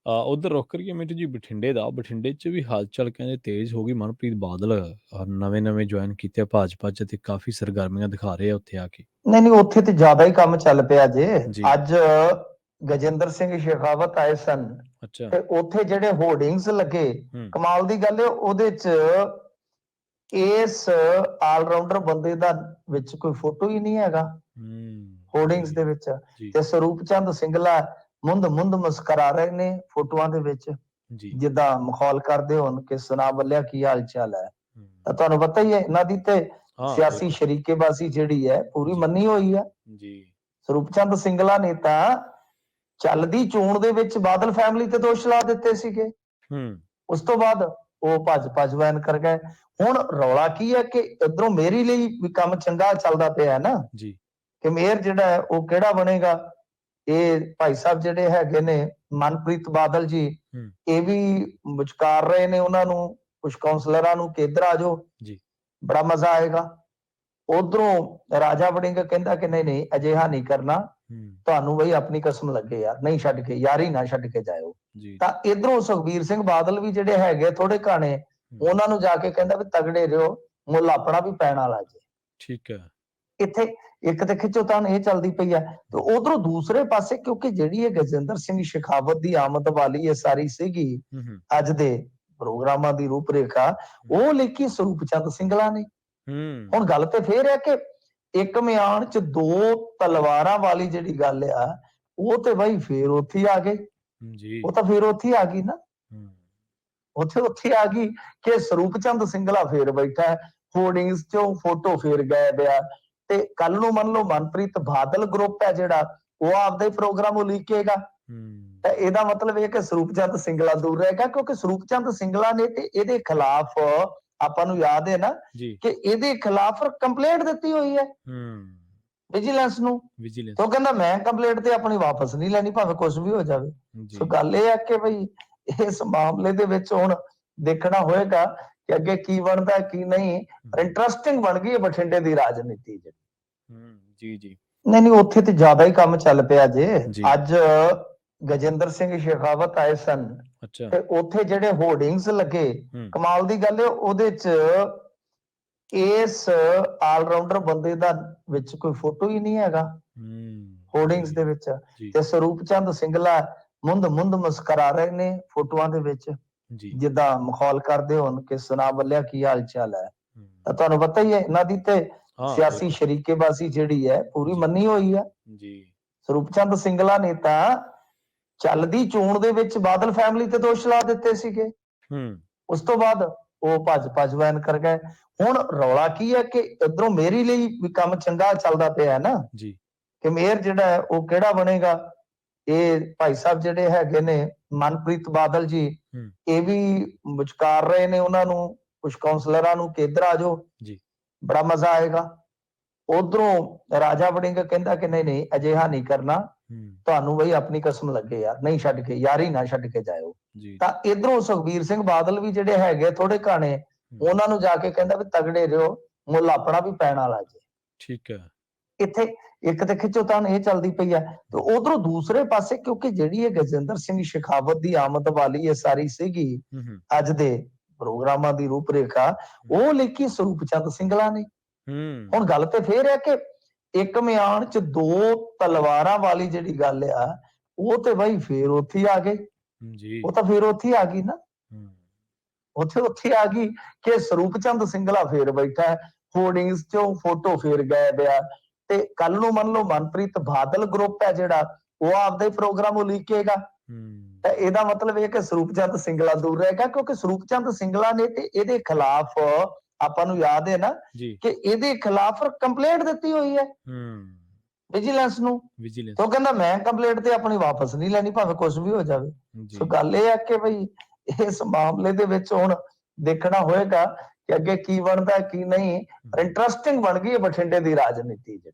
ਉਧਰ ਰੁੱਖ ਕਰੀਏ ਮਿੰਟੂ ਜੀ ਬਠਿੰਡੇ ਦਾ। ਬਠਿੰਡੇ 'ਚ ਵੀ ਹਲਚਲ ਕਹਿੰਦੇ ਤੇਜ਼ ਹੋ ਗਈ। ਮਨਪ੍ਰੀਤ ਬਾਦਲ ਨਵੇਂ-ਨਵੇਂ ਜੁਆਇਨ ਕੀਤੇ ਆ ਭਾਜਪਾ 'ਚ ਤੇ ਕਾਫੀ ਸਰਗਰਮੀਆਂ ਦਿਖਾ ਰਹੇ ਆ ਉੱਥੇ ਆ ਕੇ। ਨਹੀਂ ਉੱਥੇ ਤੇ ਜ਼ਿਆਦਾ ਹੀ ਕੰਮ ਚੱਲ ਪਿਆ ਜੇ। ਜੀ। ਅੱਜ ਗਜਿੰਦਰ ਸਿੰਘ ਸ਼ੇਖਾਵਤ ਆਏ ਸਨ ਅੱਛਾ। ਤੇ ਉੱਥੇ ਜਿਹੜੇ ਹੋਰਡਿੰਗਸ ਲੱਗੇ, ਕਮਾਲ ਦੀ ਗੱਲ ਹੈ ਉਹਦੇ 'ਚ ਇਸ ਆਲਰਾਊਂਡਰ ਬੰਦੇ ਦਾ ਵਿੱਚ ਕੋਈ ਫੋਟੋ ਹੀ ਨਹੀਂ ਹੈਗਾ ਹੋਰਡਿੰਗਸ ਦੇ ਵਿੱਚ। ਤੇ ਸਰੂਪ ਚੰਦ ਸਿੰਗਲਾ ਮੁੰਦ ਮੁਸਕਰਾ ਰਹੇ ਨੇ ਫੋਟੋਆਂ ਦੇ ਵਿੱਚ, ਜਿੱਦਾਂ ਮਖੌਲ ਕਰਦੇ ਹੋਣ ਕਿ ਸੁਣਾ ਬੱਲਿਆ ਕੀ ਹਾਲ ਚਾਲ ਹੈ। ਤਾਂ ਤੁਹਾਨੂੰ ਪਤਾ ਹੀ ਹੈ ਇਹਨਾਂ ਦੀ ਤੇ ਸਿਆਸੀ ਸ਼ਰੀਕੇਬਾਜ਼ੀ ਜਿਹੜੀ ਹੈ ਪੂਰੀ ਮੰਨੀ ਹੋਈ ਹੈ। ਸਰੂਪ ਚੰਦ ਸਿੰਗਲਾ ਨੇ ਤਾਂ ਚੱਲਦੀ ਚੋਣ ਦੇ ਵਿੱਚ ਬਾਦਲ ਫੈਮਿਲੀ ਤੇ ਦੋਸ਼ ਲਾ ਦਿੱਤੇ ਸੀਗੇ। ਉਸ ਤੋਂ ਬਾਅਦ ਉਹ ਭਾਜਪਾ ਜੁਆਇਨ ਕਰ ਗਏ। ਹੁਣ ਰੌਲਾ ਕੀ ਹੈ ਕਿ ਇਧਰੋਂ ਮੇਰੀ ਲਈ ਵੀ ਕੰਮ ਚੰਗਾ ਚੱਲਦਾ ਪਿਆ ਨਾ ਕਿ ਮੇਅਰ ਜਿਹੜਾ ਹੈ ਉਹ ਕਿਹੜਾ ਬਣੇਗਾ। ਇਹ ਭਾਈ ਸਾਹਿਬ ਜਿਹੜੇ ਹੈਗੇ ਨੇ ਮਨਪ੍ਰੀਤ ਬਾਦਲ ਜੀ, ਇਹ ਵੀ ਵਿਚਕਾਰ ਰਹੇ ਨੇ ਉਹਨਾਂ ਨੂੰ, ਕੁਝ ਕਾਉਂਸਲਰਾਂ ਨੂੰ ਕਿ ਇੱਧਰ ਆ ਜਾਓ, ਬੜਾ ਮਜ਼ਾ ਆਏਗਾ। ਉਧਰੋਂ ਰਾਜਾ ਵੜਿੰਗ ਕਹਿੰਦਾ ਕਿ ਨਹੀਂ ਅਜਿਹਾ ਨਹੀਂ ਕਰਨਾ, ਤੁਹਾਨੂੰ ਬਈ ਆਪਣੀ ਕਸਮ ਲੱਗੇ ਯਾਰ, ਨਹੀਂ ਛੱਡ ਕੇ ਯਾਰੀ ਨਾ ਛੱਡ ਕੇ ਜਾਇਓ। ਤਾਂ ਇਧਰੋਂ ਸੁਖਬੀਰ ਸਿੰਘ ਬਾਦਲ ਵੀ ਜਿਹੜੇ ਹੈਗੇ ਥੋੜੇ ਘਾਣੇ, ਉਹਨਾਂ ਨੂੰ ਜਾ ਕੇ ਕਹਿੰਦਾ ਵੀ ਤਗੜੇ ਰਹੋ, ਮੁੱਲ ਆਪਣਾ ਵੀ ਪੈਣ ਵਾਲਾ ਜੇ। ਠੀਕ ਹੈ। ਇੱਥੇ ਇੱਕ ਤੇ ਖਿੱਚੋਤਾਣ ਇਹ ਚੱਲਦੀ ਪਈ ਹੈ ਤੇ ਉਧਰੋਂ ਦੂਸਰੇ ਪਾਸੇ ਕਿਉਂਕਿ ਜਿਹੜੀ ਇਹ ਗਜਿੰਦਰ ਸਿੰਘ ਸ਼ੇਖਾਵਤ ਦੀ ਆਮਦ ਵਾਲੀ ਇਹ ਸਾਰੀ ਸੀਗੀ ਅੱਜ ਦੇ ਪ੍ਰੋਗਰਾਮਾਂ ਦੀ ਰੂਪਰੇਖਾ, ਉਹ ਲਿਖੀ ਸਰੂਪ ਚੰਦ ਸਿੰਗਲਾ ਨੇ। ਹੁਣ ਗੱਲ ਤੇ ਫੇਰ ਹੈ ਕਿ ਇੱਕ ਮਿਆਨ ਚ ਦੋ ਤਲਵਾਰਾਂ ਵਾਲੀ ਜਿਹੜੀ ਗੱਲ ਆ, ਉਹ ਤੇ ਬਾਈ ਫੇਰ ਉੱਥੇ ਆ ਗਏ। ਉਹ ਤਾਂ ਫੇਰ ਉੱਥੇ ਆ ਗਈ ਨਾ, ਉੱਥੇ ਆ ਗਈ ਕਿ ਸਰੂਪ ਚੰਦ ਸਿੰਗਲਾ ਫੇਰ ਬੈਠਾ ਹੈ, ਹੋਰਡਿੰਗਸ ਚੋਂ ਫੋਟੋ ਫੇਰ ਗਾਇਬ ਆ। ਤੇ ਕੱਲ ਨੂੰ ਮੰਨ ਲਓ ਮਨਪ੍ਰੀਤ ਬਾਦਲ ਗਰੁੱਪ ਹੈ ਜਿਹੜਾ, ਉਹ ਆਪਦਾ ਹੀ ਪ੍ਰੋਗਰਾਮ ਉਲੀਕੇਗਾ। ਤਾਂ ਇਹਦਾ ਮਤਲਬ ਇਹ ਕਿ ਸਰੂਪ ਚੰਦ ਸਿੰਗਲਾ ਦੂਰ ਰਹੇਗਾ, ਕਿਉਂਕਿ ਸਰੂਪ ਚੰਦ ਸਿੰਗਲਾ ਨੇ ਤੇ ਇਹਦੇ ਖਿਲਾਫ, ਆਪਾਂ ਨੂੰ ਯਾਦ ਹੈ ਨਾ ਕਿ ਇਹਦੇ ਖਿਲਾਫ ਕੰਪਲੇਂਟ ਦਿੱਤੀ ਹੋਈ ਹੈ ਵਿਜੀਲੈਂਸ ਨੂੰ। ਉਹ ਕਹਿੰਦਾ ਮੈਂ ਕੰਪਲੇਂਟ ਤੇ ਆਪਣੀ ਵਾਪਸ ਨਹੀਂ ਲੈਣੀ, ਭਾਵੇਂ ਕੁਝ ਵੀ ਹੋ ਜਾਵੇ। ਸੋ ਗੱਲ ਇਹ ਹੈ ਕਿ ਬਈ ਇਸ ਮਾਮਲੇ ਦੇ ਵਿੱਚ ਹੁਣ ਦੇਖਣਾ ਹੋਏਗਾ ਕਿ ਅੱਗੇ ਕੀ ਬਣਦਾ ਕੀ ਨਹੀਂ। ਇੰਟਰਸਟਿੰਗ ਬਣ ਗਈ ਹੈ ਬਠਿੰਡੇ ਦੀ ਰਾਜਨੀਤੀ ਜਿਹੜੀ। ਨਹੀਂ ਉੱਥੇ ਤੇ ਜ਼ਿਆਦਾ ਹੀ ਕੰਮ ਚੱਲ ਪਿਆ ਜੇ। ਅੱਜ ਗਜਿੰਦਰ ਸਿੰਘ ਸ਼ੇਖਾਵਤ ਆਏ ਸਨ ਤੇ ਉੱਥੇ ਜਿਹੜੇ ਹੋਰਡਿੰਗਸ ਲੱਗੇ, ਕਮਾਲ ਦੀ ਗੱਲ ਹੈ ਉਹਦੇ 'ਚ ਇਸ ਆਲਰਾਊਂਡਰ ਬੰਦੇ ਦਾ ਵਿੱਚ ਕੋਈ ਫੋਟੋ ਹੀ ਨਹੀਂ ਹੈਗਾ ਹੋਰਡਿੰਗਸ ਦੇ ਵਿੱਚ। ਤੇ ਸਰੂਪ ਚੰਦ ਸਿੰਗਲਾ ਮੁੰਦ ਮੁਸਕਰਾ ਰਹੇ ਨੇ ਫੋਟੋਆਂ ਦੇ ਵਿੱਚ, ਜਿੱਦਾਂ ਮਖੌਲ ਕਰਦੇ ਹੋਣ ਕਿ ਸੁਣਾ ਬੱਲਿਆ ਕੀ ਹਾਲ ਚਾਲ ਹੈ। ਤਾਂ ਤੁਹਾਨੂੰ ਪਤਾ ਹੀ ਹੈ ਇਹਨਾਂ ਦੀ ਤੇ ਸਿਆਸੀ ਸ਼ਰੀਕੇਬਾਜ਼ੀ ਜਿਹੜੀ ਹੈ ਪੂਰੀ ਮੰਨੀ ਹੋਈ ਹੈ। ਸਰੂਪ ਚੰਦ ਸਿੰਗਲਾ ਨੇ ਤਾਂ ਚੱਲਦੀ ਚੋਣ ਦੇ ਵਿੱਚ ਬਾਦਲ ਫੈਮਿਲੀ ਤੇ ਦੋਸ਼ ਲਾ ਦਿੱਤੇ ਸੀਗੇ। ਉਸ ਤੋਂ ਬਾਅਦ ਉਹ ਭਾਜਪਾ ਜੁਆਇਨ ਕਰ ਗਏ। ਹੁਣ ਰੌਲਾ ਕੀ ਹੈ ਕਿ ਇਧਰੋਂ ਮੇਰੀ ਲਈ ਵੀ ਕੰਮ ਚੰਗਾ ਚੱਲਦਾ ਪਿਆ ਨਾ ਕਿ ਮੇਅਰ ਜਿਹੜਾ ਹੈ ਉਹ ਕਿਹੜਾ ਬਣੇਗਾ। ਇਹ ਭਾਈ ਸਾਹਿਬ ਜਿਹੜੇ ਹੈਗੇ ਨੇ ਮਨਪ੍ਰੀਤ ਬਾਦਲ ਜੀ, ਇਹ ਵੀ ਵਿਚਕਾਰ ਰਹੇ ਨੇ ਉਹਨਾਂ ਨੂੰ, ਕੁਝ ਕਾਉਂਸਲਰਾਂ ਨੂੰ ਕਿ ਇੱਧਰ ਆ ਜਾਓ, ਬੜਾ ਮਜ਼ਾ ਆਏਗਾ। ਉਧਰੋਂ ਰਾਜਾ ਵੜਿੰਗ ਕਹਿੰਦਾ ਕਿ ਨਹੀਂ ਅਜਿਹਾ ਨਹੀਂ ਕਰਨਾ, ਤੁਹਾਨੂੰ ਬਈ ਆਪਣੀ ਕਸਮ ਲੱਗੇ ਯਾਰ, ਨਹੀਂ ਛੱਡ ਕੇ ਯਾਰੀ ਨਾ ਛੱਡ ਕੇ ਜਾਇਓ। ਤਾਂ ਇਧਰੋਂ ਸੁਖਬੀਰ ਸਿੰਘ ਬਾਦਲ ਵੀ ਜਿਹੜੇ ਹੈਗੇ ਥੋੜੇ ਘਾਣੇ, ਉਹਨਾਂ ਨੂੰ ਜਾ ਕੇ ਕਹਿੰਦਾ ਵੀ ਤਗੜੇ ਰਹੋ, ਮੁੱਲ ਆਪਣਾ ਵੀ ਪੈਣ ਵਾਲਾ ਜੇ। ਠੀਕ ਹੈ। ਇੱਥੇ ਇੱਕ ਤੇ ਖਿੱਚੋਤਾਣ ਇਹ ਚੱਲਦੀ ਪਈ ਹੈ ਤੇ ਉਧਰੋਂ ਦੂਸਰੇ ਪਾਸੇ ਕਿਉਂਕਿ ਜਿਹੜੀ ਇਹ ਗਜਿੰਦਰ ਸਿੰਘ ਸ਼ੇਖਾਵਤ ਦੀ ਆਮਦ ਵਾਲੀ ਇਹ ਸਾਰੀ ਸੀਗੀ ਅੱਜ ਦੇ ਪ੍ਰੋਗਰਾਮਾਂ ਦੀ ਰੂਪਰੇਖਾ, ਉਹ ਲਿਖੀ ਸਰੂਪ ਚੰਦ ਸਿੰਗਲਾ ਨੇ। ਹੁਣ ਗੱਲ ਤੇ ਫੇਰ ਹੈ ਕਿ ਇੱਕ ਮਿਆਨ ਚ ਦੋ ਤਲਵਾਰਾਂ ਵਾਲੀ ਜਿਹੜੀ ਗੱਲ ਆ, ਉਹ ਤੇ ਬਾਈ ਫੇਰ ਉੱਥੇ ਆ ਗਏ। ਉਹ ਤਾਂ ਫੇਰ ਉੱਥੇ ਆ ਗਈ ਨਾ, ਉੱਥੇ ਆ ਗਈ ਕਿ ਸਰੂਪ ਚੰਦ ਸਿੰਗਲਾ ਫੇਰ ਬੈਠਾ ਹੈ, ਹੋਰਡਿੰਗਸ ਚੋਂ ਫੋਟੋ ਫੇਰ ਗਾਇਬ ਆ। ਤੇ ਕੱਲ ਨੂੰ ਮੰਨ ਲਓ ਮਨਪ੍ਰੀਤ ਬਾਦਲ ਗਰੁੱਪ ਹੈ ਜਿਹੜਾ, ਉਹ ਆਪਦਾ ਹੀ ਪ੍ਰੋਗਰਾਮ ਉਲੀਕੇਗਾ। ਤਾਂ ਇਹਦਾ ਮਤਲਬ ਇਹ ਕਿ ਸਰੂਪ ਚੰਦ ਸਿੰਗਲਾ ਦੂਰ ਰਹੇਗਾ, ਕਿਉਂਕਿ ਸਰੂਪ ਚੰਦ ਸਿੰਗਲਾ ਨੇ ਤੇ ਇਹਦੇ ਖਿਲਾਫ, ਆਪਾਂ ਨੂੰ ਯਾਦ ਹੈ ਨਾ ਕਿ ਇਹਦੇ ਖਿਲਾਫ ਕੰਪਲੇਂਟ ਦਿੱਤੀ ਹੋਈ ਹੈ ਵਿਜੀਲੈਂਸ ਨੂੰ। ਉਹ ਕਹਿੰਦਾ ਮੈਂ ਕੰਪਲੇਂਟ ਤੇ ਆਪਣੀ ਵਾਪਸ ਨਹੀਂ ਲੈਣੀ, ਭਾਵੇਂ ਕੁਝ ਵੀ ਹੋ ਜਾਵੇ। ਸੋ ਗੱਲ ਇਹ ਹੈ ਕਿ ਬਈ ਇਸ ਮਾਮਲੇ ਦੇ ਵਿੱਚ ਹੁਣ ਦੇਖਣਾ ਹੋਏਗਾ ਕਿ ਅੱਗੇ ਕੀ ਬਣਦਾ ਕੀ ਨਹੀਂ। ਇੰਟਰਸਟਿੰਗ ਬਣ ਗਈ ਹੈ ਬਠਿੰਡੇ ਦੀ ਰਾਜਨੀਤੀ ਜਿਹੜੀ।